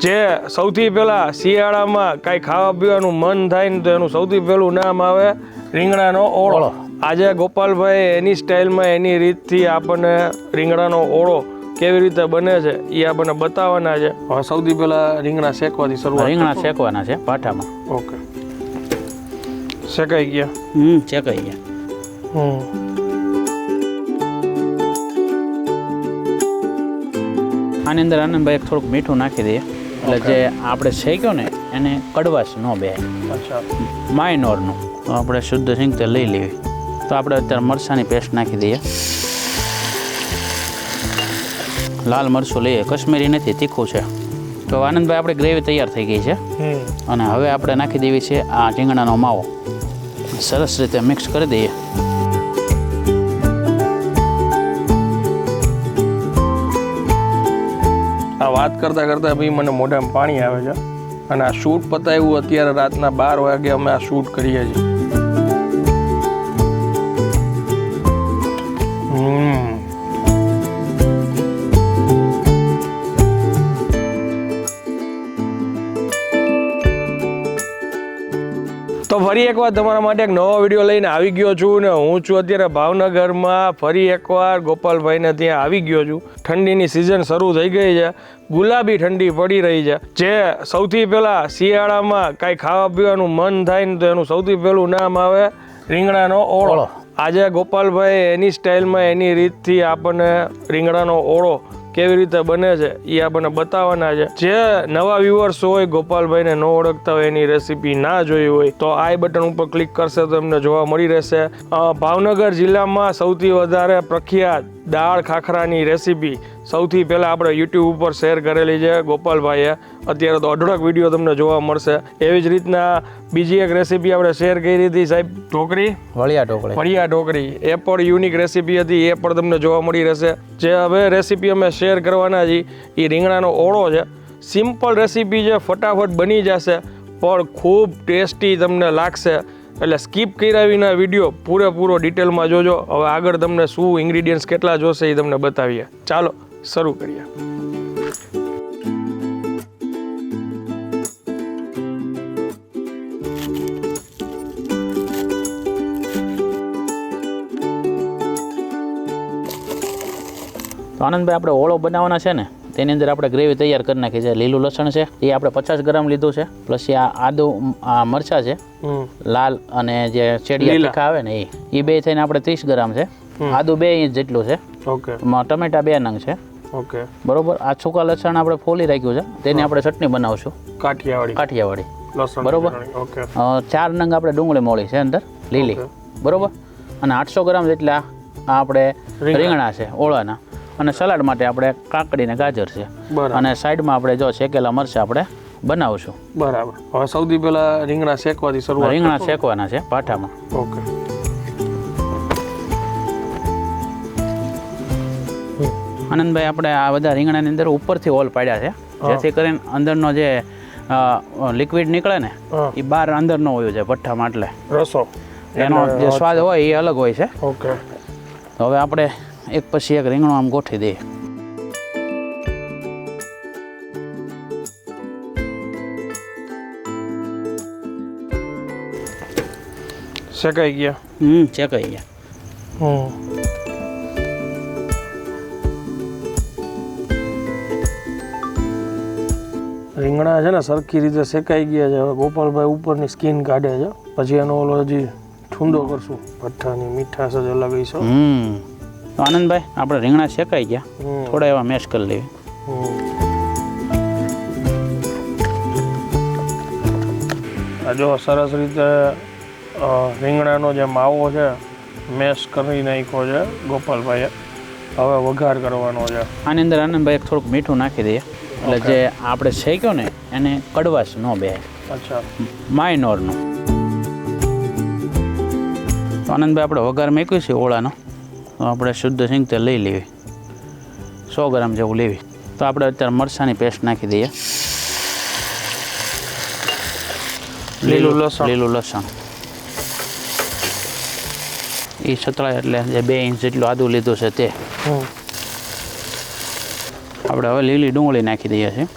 જે સૌથી પહેલા શિયાળામાં કાંઈ ખાવા પીવાનું મન થાય ને તો એનું સૌથી પહેલું નામ આવે રીંગણાનો ઓળો. આજે ગોપાલભાઈ એની સ્ટાઇલમાં એની રીતથી આપણને રીંગણાનો ઓળો કેવી રીતે બને છે એ આપણને બતાવવાના છે. હવે સૌથી પહેલા રીંગણા શેકવાથી શરૂઆત. રીંગણા શેકવાના છે પાટામાં. ઓકે, શેકાઈ ગયા? શેકાઈ ગયા. આની અંદર આનંદભાઈ થોડુંક મીઠું નાખી દઈએ એટલે જે આપણે શેક્યો ને એને કડવાશ ન બે. અચ્છા, માઇનોરનું આપણે શુદ્ધ સિંગ તેલ લઈ લેવી. તો આપણે અત્યારે મરચાંની પેસ્ટ નાખી દઈએ. લાલ મરચું લઈએ, કશ્મીરી નથી, તીખું છે. તો આનંદભાઈ આપણે ગ્રેવી તૈયાર થઈ ગઈ છે અને હવે આપણે નાખી દેવી છે આ રીંગણાનો માવો. સરસ રીતે મિક્સ કરી દઈએ. આ વાત કરતાં કરતાં ભાઈ મને મોઢામાં પાણી આવે છે. અને આ શૂટ પતાવ્યું અત્યારે રાતના 12 વાગે અમે આ શૂટ કરીએ છીએ. તો ફરી એકવાર તમારા માટે એક નવો વિડીયો લઈને આવી ગયો છું ને હું છું અત્યારે ભાવનગરમાં. ફરી એકવાર ગોપાલભાઈને ત્યાં આવી ગયો છું. ઠંડીની સિઝન શરૂ થઈ ગઈ છે, ગુલાબી ઠંડી પડી રહી છે. જે સૌથી પહેલાં શિયાળામાં કાંઈ ખાવા પીવાનું મન થાય ને તો એનું સૌથી પહેલું નામ આવે રીંગણાનો ઓળો. આજે ગોપાલભાઈ એની સ્ટાઇલમાં એની રીતથી આપણને રીંગણાનો ઓળો કેવી રીતે બને છે એ આપણને બતાવવાના છે. જે નવા વ્યુઅર્સ હોય, ગોપાલભાઈને ન ઓળખતા હોય, એની રેસીપી ના જોઈ હોય તો આઈ બટન ઉપર ક્લિક કરશે તો એમને જોવા મળી રહેશે. ભાવનગર જિલ્લામાં સૌથી વધારે પ્રખ્યાત દાળ ખાખરાની રેસીપી સૌથી પહેલાં આપણે યુટ્યુબ ઉપર શેર કરેલી છે ગોપાલભાઈએ. અત્યારે તો અઢળક વિડીયો તમને જોવા મળશે. એવી જ રીતના બીજી એક રેસીપી આપણે શેર કરી હતી સાહેબ, ઢોકળી, વળિયા ઢોકળી. એ પણ યુનિક રેસીપી હતી, એ પણ તમને જોવા મળી રહેશે. જે હવે રેસીપી અમે શેર કરવાના છીએ એ રીંગણાનો ઓળો છે. સિમ્પલ રેસીપી છે, ફટાફટ બની જશે પણ ખૂબ ટેસ્ટી તમને લાગશે. એટલે સ્કીપ કર્યા વિના વિડીયો પૂરેપૂરો ડિટેલમાં જોજો. હવે આગળ તમને શું ઇન્ગ્રીડિયન્ટ્સ કેટલા જોશે એ તમને બતાવીએ. ચાલો શરૂ કરીએ. તો આનંદભાઈ આપણે ઓળો બનાવવાના છે ને તેની અંદર આપણે ગ્રેવી તૈયાર કરી નાખી છે. લીલું લસણ છે એ આપણે 50 ગ્રામ લીધું છે, પ્લસ આ આદુ મરચાં છે લાલ અને જે ચેડિયા તીખા આવે ને એ બે થઈને આપણે 30 ગ્રામ છે. આદુ 2 ઇંચ જેટલું છે. ઓકે. ટમેટા 2 નંગ છે. ઓકે, બરોબર. આ સૂકા લસણ આપણે ફોલી રાખ્યું છે, તેની આપણે ચટણી બનાવશું કાઠિયાવાડી. બરોબર. 4 નંગ આપણે ડુંગળી મોળી છે અંદર લીલી. બરોબર. અને 800 ગ્રામ જેટલા આપણે રીંગણા છે ઓળાના. અને સલાડ માટે આપણે કાકડી ને ગાજર છે. અને સાઈડમાં આપણે જો શેકેલા મરચાં આપણે બનાવશું. બરાબર. હવે સૌથી પહેલા રીંગણા શેકવાથી શરૂઆત. રીંગણા શેકવાના છે પાટામાં. ઓકે. આનંદભાઈ આપણે આ બધા રીંગણાની અંદર ઉપરથી હોલ પાડ્યા છે જેથી કરીને અંદરનો જે લિક્વિડ નીકળે ને એ બહાર અંદર ન હોય છે ભઠ્ઠામાં. એટલે રસો એનો જે સ્વાદ હોય એ અલગ હોય છે. ઓકે. હવે આપણે એક પછી એક રીંગણું આમ ગોઠવી દઈએ. શેકાઈ ગયા? શેકાઈ ગયા. રીંગણા છે ને સરખી રીતે શેકાઈ ગયા છે. હવે ગોપાલભાઈ ઉપરની સ્કીન કાઢે છે, પછી એનો ઓલો હજી ઠૂંડો કરશું. ભઠ્ઠાની મીઠાશ જ અલગ છે. તો આનંદભાઈ આપણે રીંગણા શેકાઈ ગયા, થોડા એવા મેશ કરી લેવી. જો સરસ રીતે રીંગણાનો જે માવો છે મેશ કરી નાખ્યો છે ગોપાલભાઈએ. હવે વઘાર કરવાનો છે. આની અંદર આનંદભાઈ થોડુંક મીઠું નાખી દઈએ એટલે જે આપણે શેક્યો ને એને કડવાશ ન બે. અચ્છા. માઇનોરનું. તો આનંદભાઈ આપણે વઘાર મૂક્યું છે ઓળાનો. તો આપણે શુદ્ધ સિંગ તેલ લઈ લેવી, 100 ગ્રામ જેવું લેવી. તો આપણે અત્યારે મરચાંની પેસ્ટ નાખી દઈએ. લીલું લસણ એ છતળાય એટલે જે 2 ઇંચ જેટલું આદું લીધું છે તે. આપણે હવે લીલી ડુંગળી નાખી દઈએ છીએ.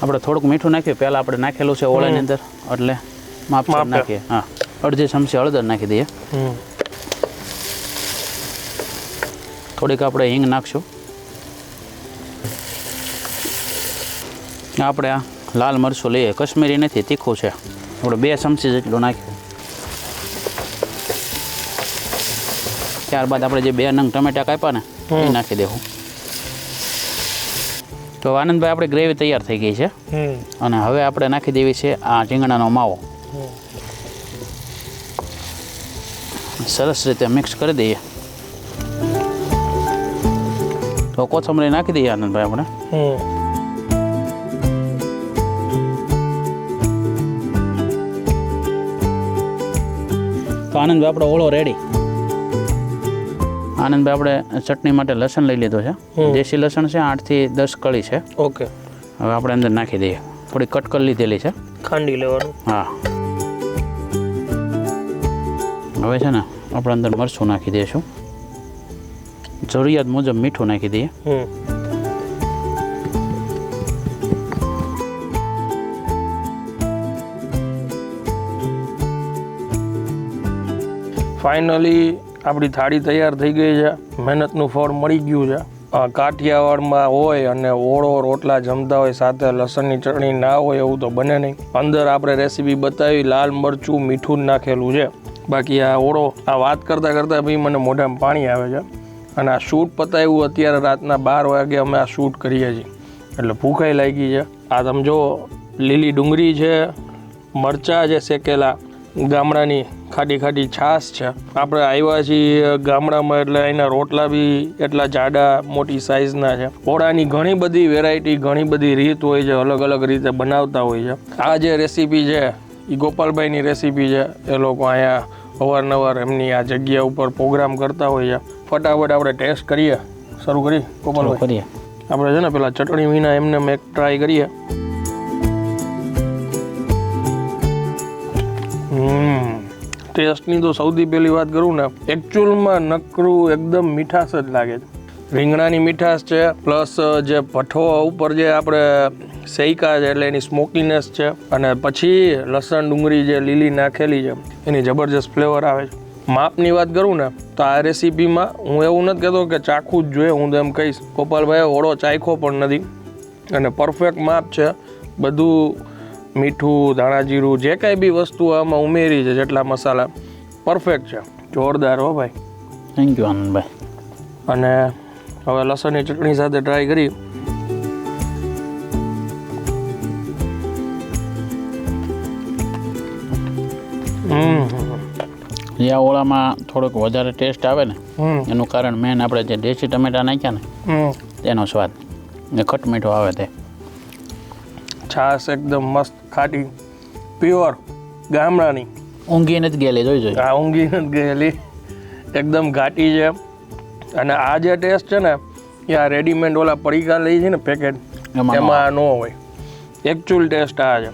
આપણે થોડુંક મીઠું નાખ્યું, પહેલાં આપણે નાખેલું છે ઓળાની અંદર, એટલે માપ નાખીએ. હા, અડધી ચમચી હળદર નાખી દઈએ. થોડીક આપણે હિંગ નાખશું. આપણે આ લાલ મરચું લઈએ, કશ્મીરી નથી, તીખું છે. આપણે 2 ચમચી જેટલું નાખ્યું. ત્યારબાદ આપણે જે 2 નંગ ટમેટા કાપ્યા ને એ નાખી દેવું. તો આનંદભાઈ આપણી ગ્રેવી તૈયાર થઈ ગઈ છે. અને હવે આપણે નાખી દેવી છે આ રીંગણાનો માવો. સરસ રીતે મિક્સ કરી દઈએ. તો કોથમરી નાખી દઈએ આનંદભાઈ આપણે. તો આનંદભાઈ આપણો ઓળો રેડી. આનંદભાઈ આપણે ચટણી માટે લસણ લઈ લીધો છે. દેશી લસણ છે, 8 થી 10 કળી છે. ઓકે, હવે આપણે અંદર નાખી દઈએ. થોડી કટ કરી લીધેલી છે, ખાંડી લેવાનું. હા, હવે છે ને આપણે અંદર મરચું નાખી દઈશું. જરૂરિયાત મુજબ મીઠું નાખી દઈએ. ફાઇનલી આપણી થાળી તૈયાર થઈ ગઈ છે. મહેનતનું ફળ મળી ગયું છે. કાઠિયાવાડમાં હોય અને ઓળો રોટલા જમતા હોય, સાથે લસણની ચટણી ના હોય એવું તો બને નહીં. અંદર આપણે રેસીપી બતાવી, લાલ મરચું મીઠું નાખેલું છે. બાકી આ ઓળો, આ વાત કરતાં કરતાં ભાઈ મને મોઢામાં પાણી આવે છે. અને આ શૂટ પતાવ્યું અત્યારે રાતના 12 વાગે અમે આ શૂટ કરીએ છીએ, એટલે ભૂખાઈ લાગી છે. આ તમે જો, લીલી ડુંગળી છે, મરચાં છે શેકેલા, ગામડાની ખાટી ખાટી છાશ છે. આપણે આવ્યા છીએ ગામડામાં એટલે અહીંના રોટલા બી એટલા જાડા મોટી સાઇઝના છે. ઓળાની ઘણી બધી વેરાયટી, ઘણી બધી રીત હોય છે, અલગ અલગ રીતે બનાવતા હોય છે. આ જે રેસીપી છે એ ગોપાલભાઈની રેસીપી છે. એ લોકો અહીંયા અવારનવાર એમની આ જગ્યા ઉપર પ્રોગ્રામ કરતા હોય છે. ફટાફટ આપણે ટેસ્ટ કરીએ. શરૂ કરીએ ગોપાલભાઈ? કરીએ. આપણે છે ને પેલા ચટણી વિના એમને એક ટ્રાય કરીએ. ટેસ્ટની તો સૌથી પહેલી વાત કરું ને, એકચ્યુઅલમાં નકરું એકદમ મીઠાશ જ લાગે છે. રીંગણાની મીઠાશ છે, પ્લસ જે ભઠ્ઠો ઉપર જે આપણે શેકા છે એટલે એની સ્મોકીનેસ છે, અને પછી લસણ ડુંગળી જે લીલી નાખેલી છે એની જબરજસ્ત ફ્લેવર આવે છે. માપની વાત કરું ને તો આ રેસીપીમાં હું એવું નથી કહેતો કે ચાખવું જ જોઈએ. હું તો એમ કહીશ, ગોપાલભાઈ ઓળો ચાખ્યો પણ નથી અને પરફેક્ટ માપ છે. બધું મીઠું, ધાણા જીરું, જે કાંઈ બી વસ્તુ આમાં ઉમેરી છે, જેટલા મસાલા, પરફેક્ટ છે. જોરદાર હો ભાઈ. Thank you Anandbhai. અને હવે લસણની ચટણી સાથે ટ્રાય કરી. આ ઓળામાં થોડોક વધારે ટેસ્ટ આવે ને, એનું કારણ મેન આપણે જે દેશી ટમેટા નાખ્યા ને તેનો સ્વાદ ને ખટ મીઠો આવે તે. છાશ એકદમ મસ્ત ખાટી, પ્યોર ગામડાની. ઊંઘી નથી ગયેલી, જોઈ. હા, ઊંઘી નથી ગયેલી, એકદમ ઘાટી છે. અને આ જે ટેસ્ટ છે ને એ આ રેડીમેડ ઓલા પડીકા લઈ છે ને પેકેટ, એમાં ન હોય. એકચ્યુઅલ ટેસ્ટ આ છે.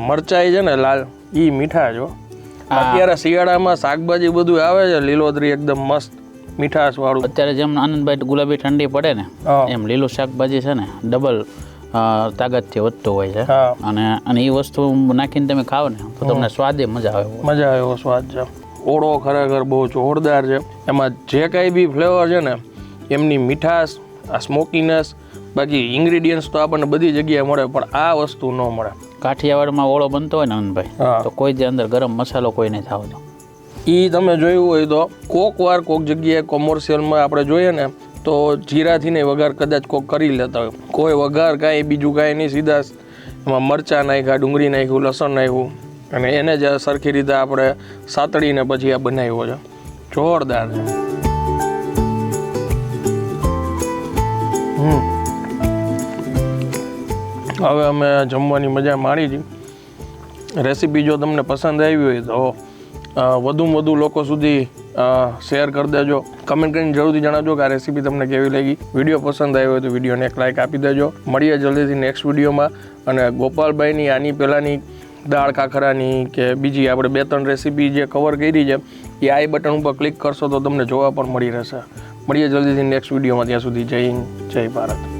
મરચાઈ છે ને લાલ, એ મીઠા જો. અત્યારે શિયાળામાં શાકભાજી બધું આવે છે લીલોતરી, એકદમ મસ્ત મીઠાશ વાળું. અત્યારે જેમ આનંદભાઈ ગુલાબી ઠંડી પડે ને એમ લીલું શાકભાજી છે ને ડબલ તાકાતથી વધતું હોય છે. અને એ વસ્તુ નાખીને તમે ખાઓ ને તો તમને સ્વાદે મજા આવે. મજા આવે એવો સ્વાદ છે. ઓળો ખરેખર બહુ જોરદાર છે. એમાં જે કાંઈ બી ફ્લેવર છે ને એમની મીઠાશ, આ સ્મોકીનેસ, બાકી ઇન્ગ્રીડિયન્ટ્સ તો આપણને બધી જગ્યાએ મળે, પણ આ વસ્તુ ન મળે. કાઠિયાવાડમાં ઓળો બનતો હોય ને આનંદભાઈ, તો કોઈ જે અંદર ગરમ મસાલો કોઈ નહીં થાવતો. એ તમે જોયું હોય તો કોક જગ્યાએ કોમર્શિયલમાં આપણે જોઈએ ને તો જીરાથી નહીં વઘાર કદાચ કોક કરી લેતા હોય. કોઈ વઘાર કાંઈ બીજું કાંઈ નહીં, સીધા એમાં મરચાં નાખ્યા, ડુંગળી નાખ્યું, લસણ નાખ્યું, અને એને જ સરખી રીતે આપણે સાતળીને પછી આ બનાવ્યો છે. જોરદાર છે. હવે અમે જમવાની મજા માણી હતી. રેસીપી જો તમને પસંદ આવી હોય તો વધુમાં વધુ લોકો સુધી શેર કરી દેજો. કમેન્ટ કરીને જરૂરથી જણાવજો કે આ રેસીપી તમને કેવી લાગી. વિડીયો પસંદ આવ્યો હોય તો વિડીયોને એક લાઇક આપી દેજો. મળીએ જલ્દીથી નેક્સ્ટ વિડીયોમાં. અને ગોપાલભાઈની આની પહેલાંની દાળ ખાખરાની કે બીજી આપણે 2-3 રેસીપી જે કવર કરી છે એ આઈ બટન ઉપર ક્લિક કરશો તો તમને જોવા પણ મળી રહેશે. મળીએ જલ્દીથી નેક્સ્ટ વિડીયોમાં. ત્યાં સુધી જય હિન્દ, જય ભારત.